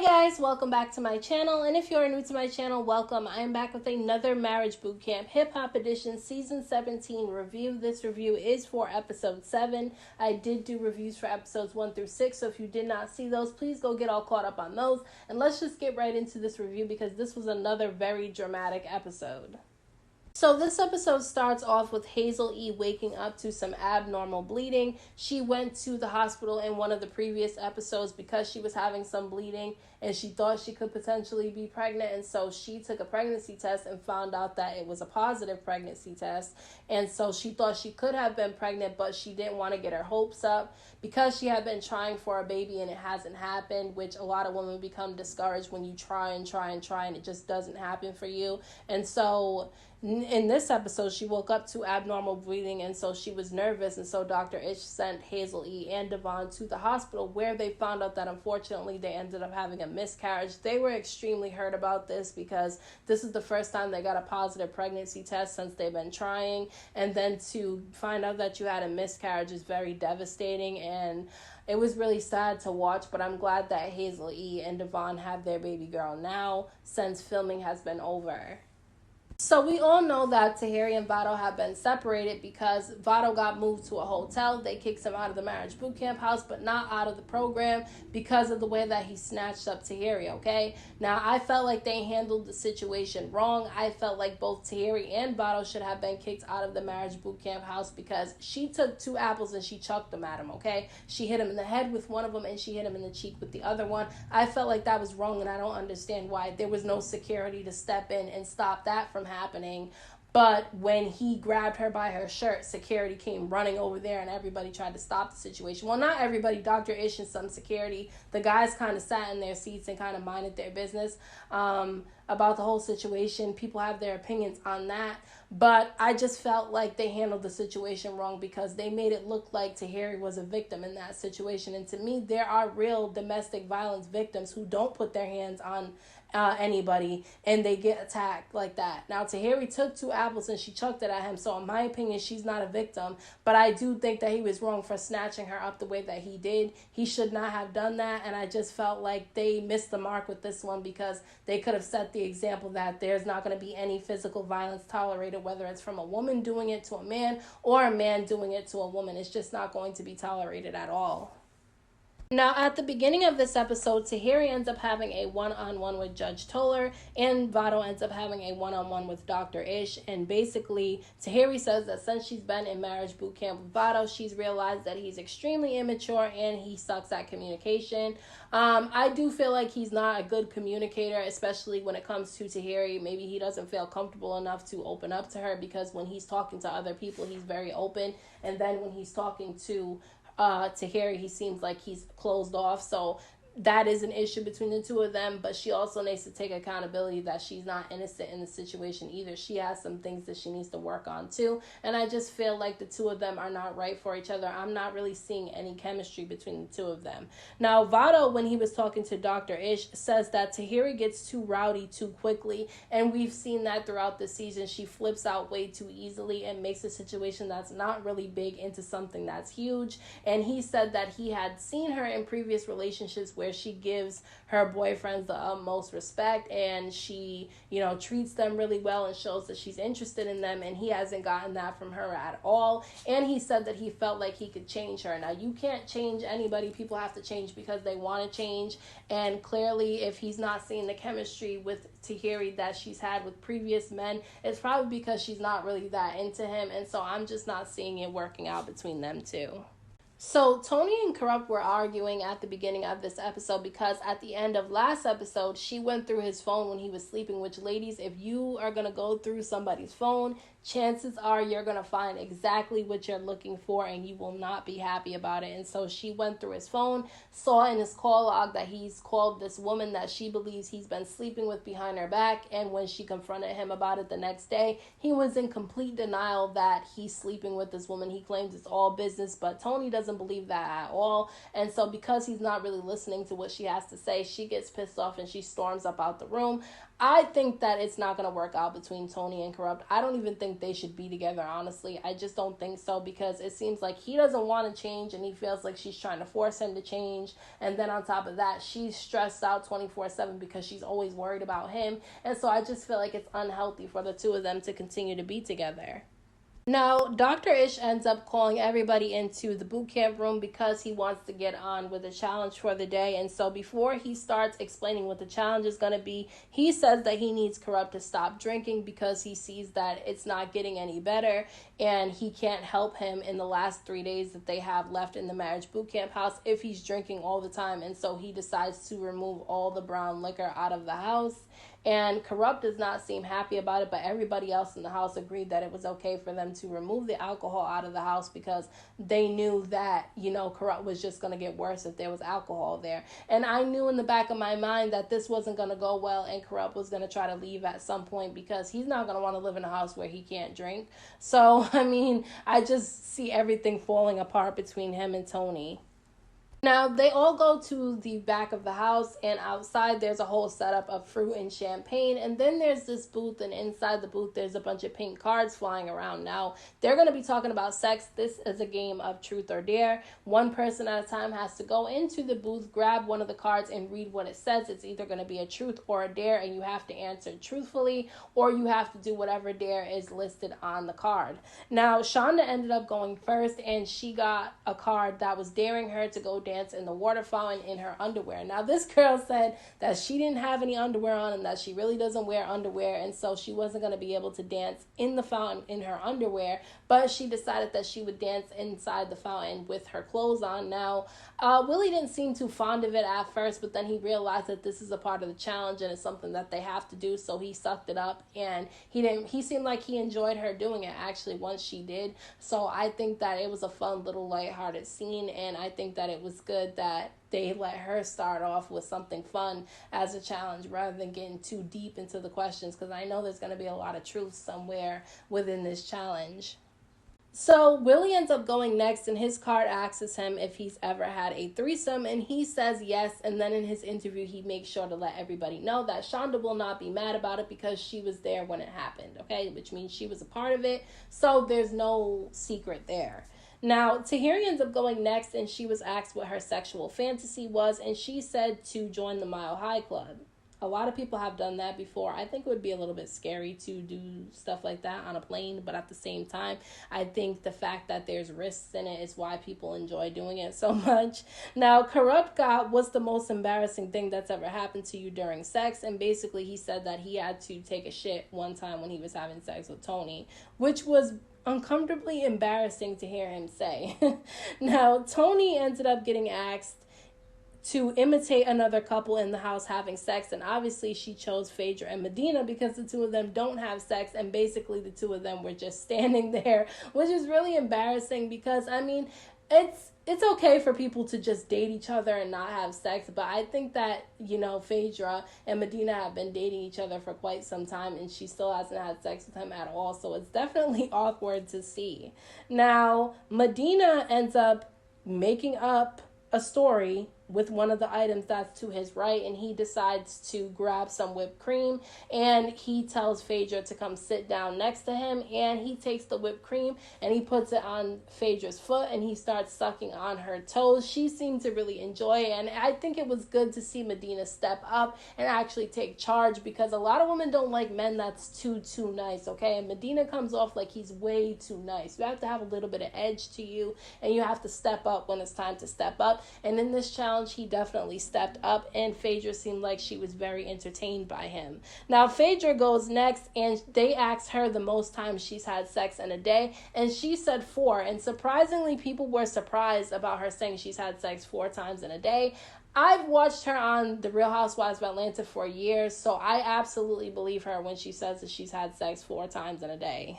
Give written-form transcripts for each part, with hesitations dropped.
Guys, welcome back to my channel, and if you're new to my channel, welcome. I am back with another Marriage Bootcamp Hip Hop Edition Season 17 review. This review is for episode 7. I did do reviews for episodes 1 through 6, so if you did not see those, please go get all caught up on those. And let's just get right into this review because this was another very dramatic episode. So this episode starts off with Hazel E. waking up to some abnormal bleeding. She went to the hospital in one of the previous episodes because she was having some bleeding and she thought she could potentially be pregnant, and so she took a pregnancy test and found out that it was a positive pregnancy test, and so she thought she could have been pregnant, but she didn't want to get her hopes up because she had been trying for a baby and it hasn't happened, which a lot of women become discouraged when you try and it just doesn't happen for you. And so in this episode, she woke up to abnormal breathing, and so she was nervous, and so Dr. Ish sent Hazel E. and Devon to the hospital, where they found out that unfortunately they ended up having a miscarriage. They were extremely hurt about this because this is the first time they got a positive pregnancy test since they've been trying, and then to find out that you had a miscarriage is very devastating, and it was really sad to watch, but I'm glad that Hazel E. and Devon have their baby girl now since filming has been over. So we all know that Tahari and Vado have been separated because Vado got moved to a hotel. They kicked him out of the Marriage Bootcamp house, but not out of the program because of the way that he snatched up Tahari, okay? Now, I felt like they handled the situation wrong. I felt like both Tahari and Vado should have been kicked out of the Marriage Bootcamp house because she took 2 apples and she chucked them at him, okay? She hit him in the head with one of them and she hit him in the cheek with the other one. I felt like that was wrong, and I don't understand why there was no security to step in and stop that from happening. But when he grabbed her by her shirt, security came running over there and everybody tried to stop the situation. Well, not everybody. Dr. Ish and some security. The guys kind of sat in their seats and kind of minded their business about the whole situation. People have their opinions on that. But I just felt like they handled the situation wrong because they made it look like Tahari was a victim in that situation. And to me, there are real domestic violence victims who don't put their hands on anybody and they get attacked like that. Now, Tahari took 2 apples and she chucked it at him, so in my opinion, she's not a victim, but I do think that he was wrong for snatching her up the way that he did. He should not have done that, and I just felt like they missed the mark with this one because they could have set the example that there's not going to be any physical violence tolerated, whether it's from a woman doing it to a man or a man doing it to a woman. It's just not going to be tolerated at all. Now, at the beginning of this episode, Tahari ends up having a one-on-one with Judge Toler, and Vado ends up having a one-on-one with Dr. Ish. And basically, Tahari says that since she's been in Marriage Bootcamp with Vado, she's realized that he's extremely immature and he sucks at communication. I do feel like he's not a good communicator, especially when it comes to Tahari. Maybe he doesn't feel comfortable enough to open up to her because when he's talking to other people, he's very open. And then when he's talking to Tahari, he seems like he's closed off, so that is an issue between the two of them. But she also needs to take accountability that she's not innocent in the situation either. She has some things that she needs to work on too, and I just feel like the two of them are not right for each other. I'm not really seeing any chemistry between the two of them. Now, Vado, when he was talking to Dr. Ish, says that Tahari gets too rowdy too quickly, and we've seen that throughout the season. She flips out way too easily and makes a situation that's not really big into something that's huge. And he said that he had seen her in previous relationships where she gives her boyfriends the utmost respect and she, treats them really well and shows that she's interested in them, and he hasn't gotten that from her at all. And he said that he felt like he could change her. Now, you can't change anybody. People have to change because they want to change, and clearly if he's not seeing the chemistry with Tahari that she's had with previous men, it's probably because she's not really that into him, and so I'm just not seeing it working out between them two. So Tony and Corrupt were arguing at the beginning of this episode because at the end of last episode, she went through his phone when he was sleeping, which, ladies, if you are going to go through somebody's phone, chances are you're going to find exactly what you're looking for and you will not be happy about it. And so she went through his phone, saw in his call log that he's called this woman that she believes he's been sleeping with behind her back. And when she confronted him about it the next day, he was in complete denial that he's sleeping with this woman. He claims it's all business, but Tony doesn't believe that at all. And so because he's not really listening to what she has to say, she gets pissed off and she storms up out the room. I think that it's not going to work out between Tony and Corrupt. I don't even think think they should be together, honestly. I just don't think so, because it seems like he doesn't want to change and he feels like she's trying to force him to change. And then on top of that, she's stressed out 24/7 because she's always worried about him. And so I just feel like it's unhealthy for the two of them to continue to be together. Now, Dr. Ish ends up calling everybody into the boot camp room because he wants to get on with a challenge for the day. And so before he starts explaining what the challenge is going to be, he says that he needs Corrupt to stop drinking because he sees that it's not getting any better and he can't help him in the last 3 days that they have left in the marriage boot camp house if he's drinking all the time. And so he decides to remove all the brown liquor out of the house. And Corrupt does not seem happy about it, but everybody else in the house agreed that it was okay for them to remove the alcohol out of the house because they knew that, Corrupt was just going to get worse if there was alcohol there. And I knew in the back of my mind that this wasn't going to go well and Corrupt was going to try to leave at some point because he's not going to want to live in a house where he can't drink. So, I just see everything falling apart between him and Tony. Now, they all go to the back of the house, and outside there's a whole setup of fruit and champagne, and then there's this booth, and inside the booth there's a bunch of pink cards flying around. Now, they're going to be talking about sex. This is a game of truth or dare. One person at a time has to go into the booth, grab one of the cards, and read what it says. It's either going to be a truth or a dare, and you have to answer truthfully, or you have to do whatever dare is listed on the card. Now, Shonda ended up going first, and she got a card that was daring her to go dance in the water fountain in her underwear. Now, this girl said that she didn't have any underwear on and that she really doesn't wear underwear, and so she wasn't going to be able to dance in the fountain in her underwear, but she decided that she would dance inside the fountain with her clothes on. Now, Willie didn't seem too fond of it at first, but then he realized that this is a part of the challenge and it's something that they have to do, so he sucked it up, and he seemed like he enjoyed her doing it actually once she did. So I think that it was a fun little lighthearted scene, and I think that it was good that they let her start off with something fun as a challenge rather than getting too deep into the questions, because I know there's going to be a lot of truth somewhere within this challenge. So Willie ends up going next, and his card asks him if he's ever had a threesome, and he says yes. And then in his interview, he makes sure to let everybody know that Shonda will not be mad about it because she was there when it happened, okay? Which means she was a part of it, so there's no secret there. Now, Tahari ends up going next, and she was asked what her sexual fantasy was, and she said to join the Mile High Club. A lot of people have done that before. I think it would be a little bit scary to do stuff like that on a plane, but at the same time, I think the fact that there's risks in it is why people enjoy doing it so much. Now, Corrupt got what's the most embarrassing thing that's ever happened to you during sex, and basically he said that he had to take a shit one time when he was having sex with Tony, which was uncomfortably embarrassing to hear him say. Now, Tony ended up getting asked to imitate another couple in the house having sex, and obviously she chose Phaedra and Mina because the two of them don't have sex, and basically the two of them were just standing there, which is really embarrassing because, it's okay for people to just date each other and not have sex, but I think that, Phaedra and Mina have been dating each other for quite some time, and she still hasn't had sex with him at all, so it's definitely awkward to see. Now, Mina ends up making up a story with one of the items that's to his right, and he decides to grab some whipped cream, and he tells Phaedra to come sit down next to him, and he takes the whipped cream and he puts it on Phaedra's foot, and he starts sucking on her toes. She seemed to really enjoy it, and I think it was good to see Mina step up and actually take charge, because a lot of women don't like men that's too nice, okay? And Mina comes off like he's way too nice. You have to have a little bit of edge to you, and you have to step up when it's time to step up, and in this challenge, he definitely stepped up, and Phaedra seemed like she was very entertained by him. Now, Phaedra goes next, and they asked her the most times she's had sex in a day, and she said 4, and surprisingly, people were surprised about her saying she's had sex 4 times in a day. I've watched her on The Real Housewives of Atlanta for years, so I absolutely believe her when she says that she's had sex 4 times in a day.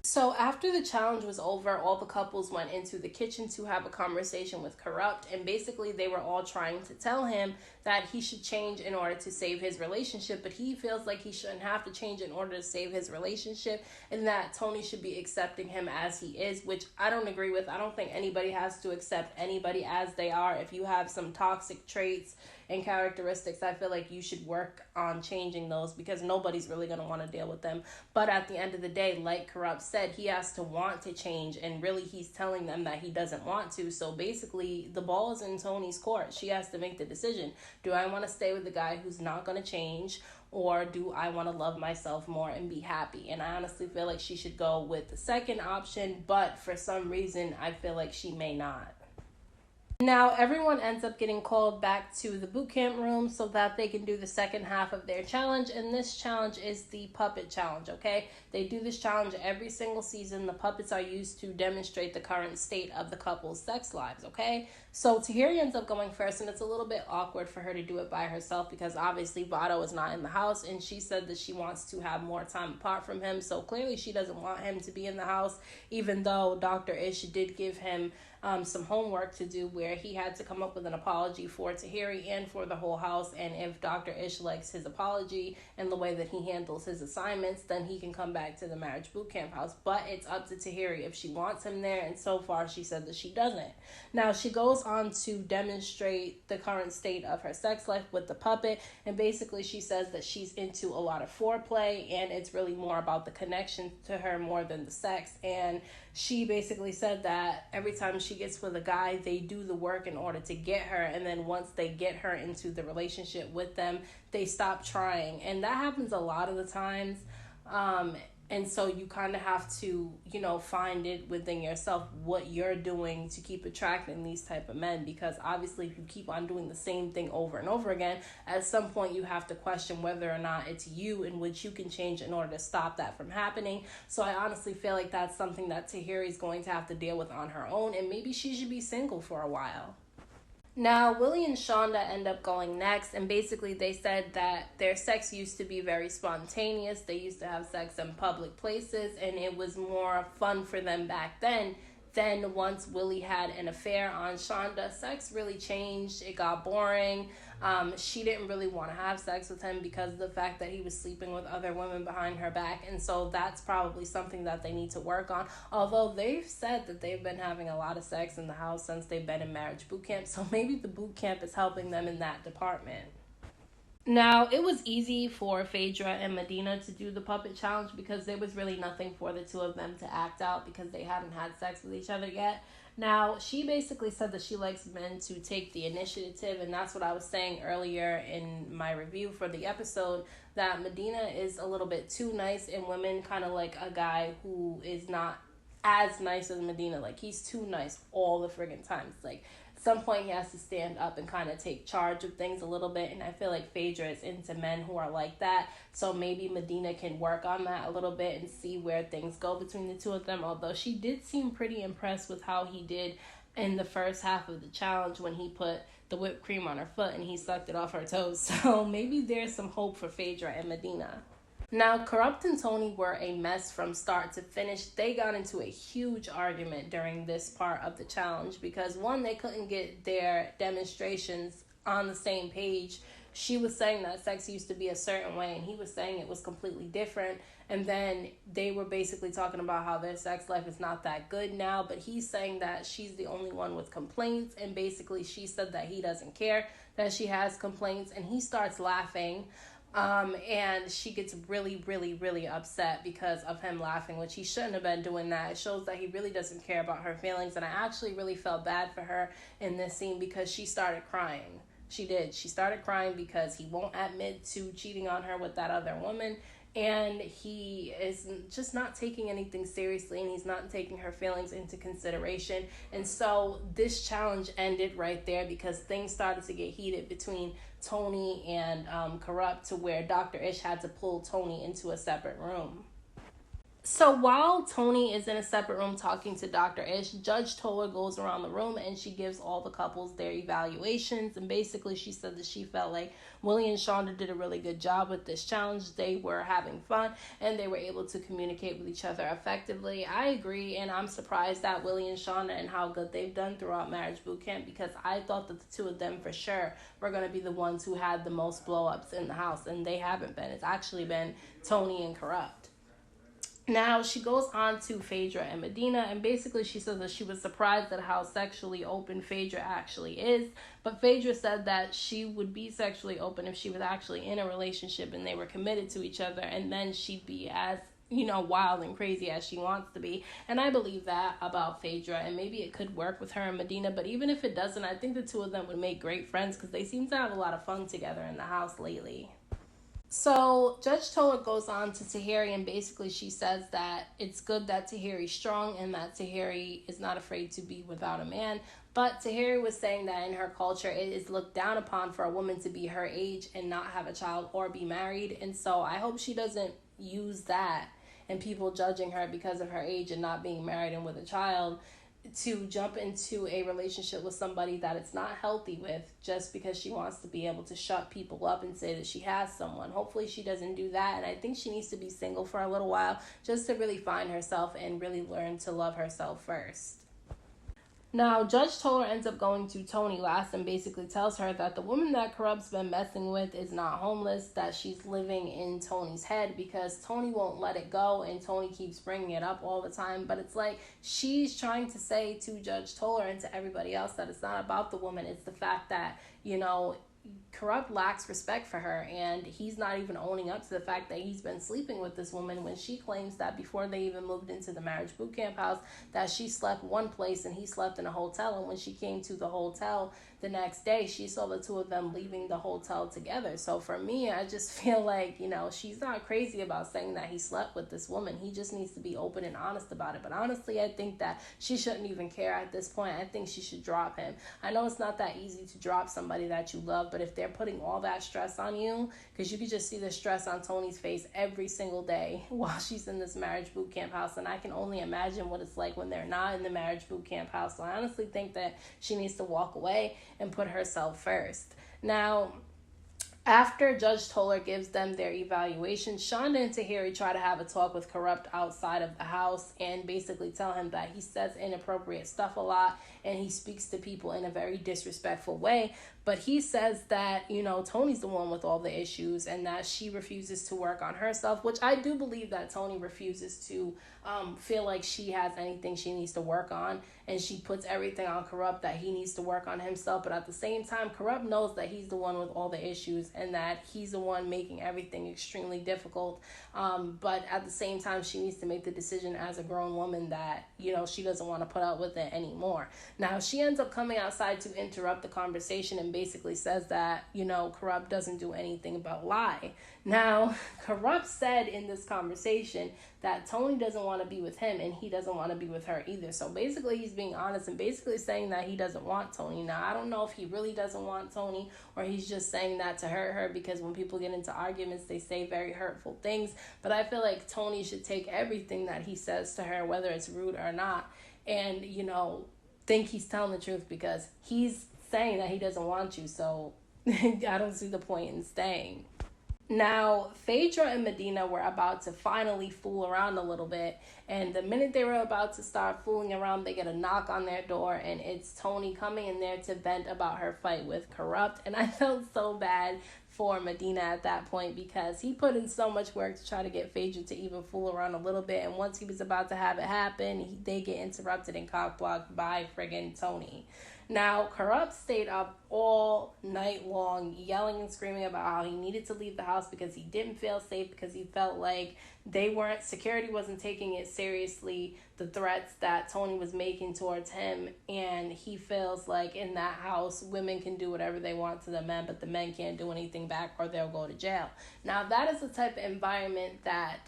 So after the challenge was over, all the couples went into the kitchen to have a conversation with Corrupt, and basically they were all trying to tell him that he should change in order to save his relationship, but he feels like he shouldn't have to change in order to save his relationship, and that Tony should be accepting him as he is, which I don't agree with. I don't think anybody has to accept anybody as they are. If you have some toxic traits and characteristics, I feel like you should work on changing those, because nobody's really going to want to deal with them. But at the end of the day, like Corrupt said, he has to want to change, and really he's telling them that he doesn't want to. So basically the ball is in Tony's court. She has to make the decision. Do I want to stay with the guy who's not going to change, or do I want to love myself more and be happy? And I honestly feel like she should go with the second option, but for some reason I feel like she may not. Now, everyone ends up getting called back to the boot camp room so that they can do the second half of their challenge. And this challenge is the puppet challenge, okay? They do this challenge every single season. The puppets are used to demonstrate the current state of the couple's sex lives, okay? So Tahari ends up going first, and it's a little bit awkward for her to do it by herself because obviously Vado is not in the house, and she said that she wants to have more time apart from him. So clearly she doesn't want him to be in the house, even though Dr.Ish did give him some homework to do where he had to come up with an apology for Tahari and for the whole house. And if Dr.Ish likes his apology and the way that he handles his assignments, then he can come back to the marriage boot camp house. But it's up to Tahari if she wants him there, and so far she said that she doesn't. Now she goes on to demonstrate the current state of her sex life with the puppet, and basically she says that she's into a lot of foreplay, and it's really more about the connection to her more than the sex. And she basically said that every time she gets with a guy, they do the work in order to get her, and then once they get her into the relationship with them, they stop trying. And that happens a lot of the times. And so you kind of have to, find it within yourself what you're doing to keep attracting these type of men, because obviously if you keep on doing the same thing over and over again, at some point you have to question whether or not it's you in which you can change in order to stop that from happening. So I honestly feel like that's something that Tahari is going to have to deal with on her own, and maybe she should be single for a while. Now, Willie and Shonda end up going next, and basically they said that their sex used to be very spontaneous. They used to have sex in public places, and it was more fun for them back then. Then once Willie had an affair on Shonda, sex really changed. It got boring. She didn't really want to have sex with him because of the fact that he was sleeping with other women behind her back. And so that's probably something that they need to work on. Although they've said that they've been having a lot of sex in the house since they've been in marriage boot camp. So maybe the boot camp is helping them in that department. Now, it was easy for Phaedra and Mina to do the puppet challenge because there was really nothing for the two of them to act out because they hadn't had sex with each other yet. Now, she basically said that she likes men to take the initiative, and that's what I was saying earlier in my review for the episode, that Mina is a little bit too nice, and women kind of like a guy who is not as nice as Mina. Like, he's too nice all the friggin' times. Like, at some point he has to stand up and kind of take charge of things a little bit, and I feel like Phaedra is into men who are like that. So maybe Mina can work on that a little bit and see where things go between the two of them, although she did seem pretty impressed with how he did in the first half of the challenge when he put the whipped cream on her foot and he sucked it off her toes. So maybe there's some hope for Phaedra and Mina. Now, Corrupt and Tony were a mess from start to finish. They got into a huge argument during this part of the challenge because, one, they couldn't get their demonstrations on the same page. She was saying that sex used to be a certain way, and he was saying it was completely different. And then they were basically talking about how their sex life is not that good now, but he's saying that she's the only one with complaints, and basically she said that he doesn't care that she has complaints, and he starts laughing. And she gets really, really, really upset because of him laughing, which he shouldn't have been doing that. It shows that he really doesn't care about her feelings, and I actually really felt bad for her in this scene because she started crying. She did. She started crying because he won't admit to cheating on her with that other woman, and he is just not taking anything seriously, and he's not taking her feelings into consideration. And so this challenge ended right there because things started to get heated between Tony and Corrupt, to where Dr.Ish had to pull Tony into a separate room. So while Tony is in a separate room talking to Dr. Ish, Judge Toler goes around the room and she gives all the couples their evaluations. And basically she said that she felt like Willie and Shonda did a really good job with this challenge. They were having fun and they were able to communicate with each other effectively. I agree, and I'm surprised at Willie and Shonda and how good they've done throughout Marriage Boot Camp, because I thought that the two of them for sure were going to be the ones who had the most blow-ups in the house, and they haven't been. It's actually been Tony and Corrupt. Now, she goes on to Phaedra and Medina, and basically she says that she was surprised at how sexually open Phaedra actually is. But Phaedra said that she would be sexually open if she was actually in a relationship and they were committed to each other, and then she'd be as, wild and crazy as she wants to be. And I believe that about Phaedra, and maybe it could work with her and Medina. But even if it doesn't, I think the two of them would make great friends because they seem to have a lot of fun together in the house lately. So Judge Toler goes on to Tahari, and basically she says that it's good that Tahari's strong and that Tahari is not afraid to be without a man. But Tahari was saying that in her culture, it is looked down upon for a woman to be her age and not have a child or be married. And so I hope she doesn't use that and people judging her because of her age and not being married and with a child to jump into a relationship with somebody that it's not healthy with just because she wants to be able to shut people up and say that she has someone. Hopefully she doesn't do that, and I think she needs to be single for a little while just to really find herself and really learn to love herself first. Now, Judge Toler ends up going to Tony last and basically tells her that the woman that Corrupt's been messing with is not homeless, that she's living in Tony's head because Tony won't let it go and Tony keeps bringing it up all the time. But it's like she's trying to say to Judge Toler and to everybody else that it's not about the woman. It's the fact that, Corrupt lacks respect for her, and he's not even owning up to the fact that he's been sleeping with this woman when she claims that before they even moved into the Marriage Boot Camp house that she slept one place and he slept in a hotel, and when she came to the hotel the next day she saw the two of them leaving the hotel together. So for me, I just feel like, she's not crazy about saying that he slept with this woman. He just needs to be open and honest about it. But honestly, I think that she shouldn't even care at this point. I think she should drop him. I know it's not that easy to drop somebody that you love, but if they're putting all that stress on you, because you could just see the stress on Tony's face every single day while she's in this Marriage Boot Camp house, and I can only imagine what it's like when they're not in the Marriage Boot Camp house. So I honestly think that she needs to walk away and put herself first. Now, after Judge Toler gives them their evaluation, Shonda and Tahari try to have a talk with Corrupt outside of the house and basically tell him that he says inappropriate stuff a lot and he speaks to people in a very disrespectful way. But he says that, Tony's the one with all the issues and that she refuses to work on herself, which I do believe that Tony refuses to feel like she has anything she needs to work on, and she puts everything on Corrupt that he needs to work on himself. But at the same time, Corrupt knows that he's the one with all the issues and that he's the one making everything extremely difficult. But at the same time, she needs to make the decision as a grown woman that, she doesn't want to put up with it anymore. Now, she ends up coming outside to interrupt the conversation and basically says that, Corrupt doesn't do anything but lie. Now, Corrupt said in this conversation that Tony doesn't want to be with him and he doesn't want to be with her either. So basically he's being honest and basically saying that he doesn't want Tony. Now, I don't know if he really doesn't want Tony or he's just saying that to hurt her, because when people get into arguments, they say very hurtful things. But I feel like Tony should take everything that he says to her, whether it's rude or not, and, think he's telling the truth, because he's saying that he doesn't want you. So I don't see the point in staying. Now, Phaedra and Medina were about to finally fool around a little bit, and the minute they were about to start fooling around, they get a knock on their door, and it's Tony coming in there to vent about her fight with Corrupt. And I felt so bad for Medina at that point, because he put in so much work to try to get Phaedra to even fool around a little bit, and once he was about to have it happen, they get interrupted and cock-blocked by friggin' Tony. Now, Corrupt stayed up all night long yelling and screaming about how he needed to leave the house because he didn't feel safe, because he felt like security wasn't taking it seriously, the threats that Tony was making towards him, and he feels like in that house, women can do whatever they want to the men, but the men can't do anything back or they'll go to jail. Now, that is the type of environment that,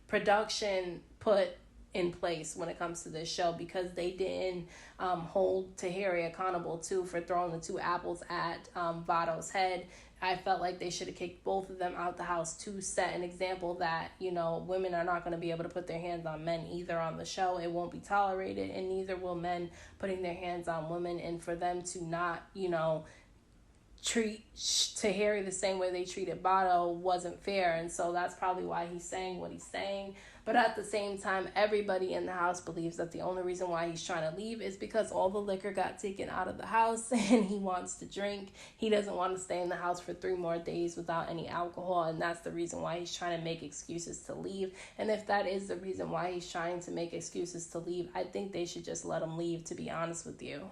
production put in place when it comes to this show, because they didn't hold Tahari accountable too for throwing the 2 apples at Vado's head. I felt like they should have kicked both of them out the house to set an example that, you know, women are not going to be able to put their hands on men either on the show. It won't be tolerated, and neither will men putting their hands on women. And for them to not, you know, treat Tahari the same way they treated Vado wasn't fair. And so that's probably why he's saying what he's saying. But at the same time, everybody in the house believes that the only reason why he's trying to leave is because all the liquor got taken out of the house and he wants to drink. He doesn't want to stay in the house for 3 more days without any alcohol, and that's the reason why he's trying to make excuses to leave. And if that is the reason why he's trying to make excuses to leave, I think they should just let him leave, to be honest with you.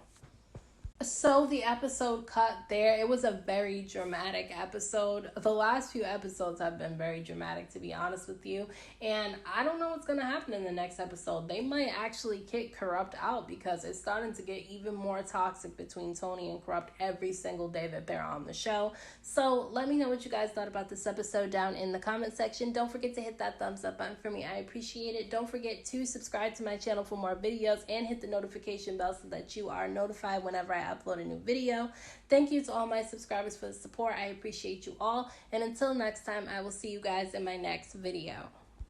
So the episode cut there. It was a very dramatic episode. The last few episodes have been very dramatic, to be honest with you. And I don't know what's going to happen in the next episode. They might actually kick Corrupt out, because it's starting to get even more toxic between Tony and Corrupt every single day that they're on the show. So let me know what you guys thought about this episode down in the comment section. Don't forget to hit that thumbs up button for me. I appreciate it. Don't forget to subscribe to my channel for more videos and hit the notification bell so that you are notified whenever I upload a new video. Thank you to all my subscribers for the support. I appreciate you all. And until next time, I will see you guys in my next video.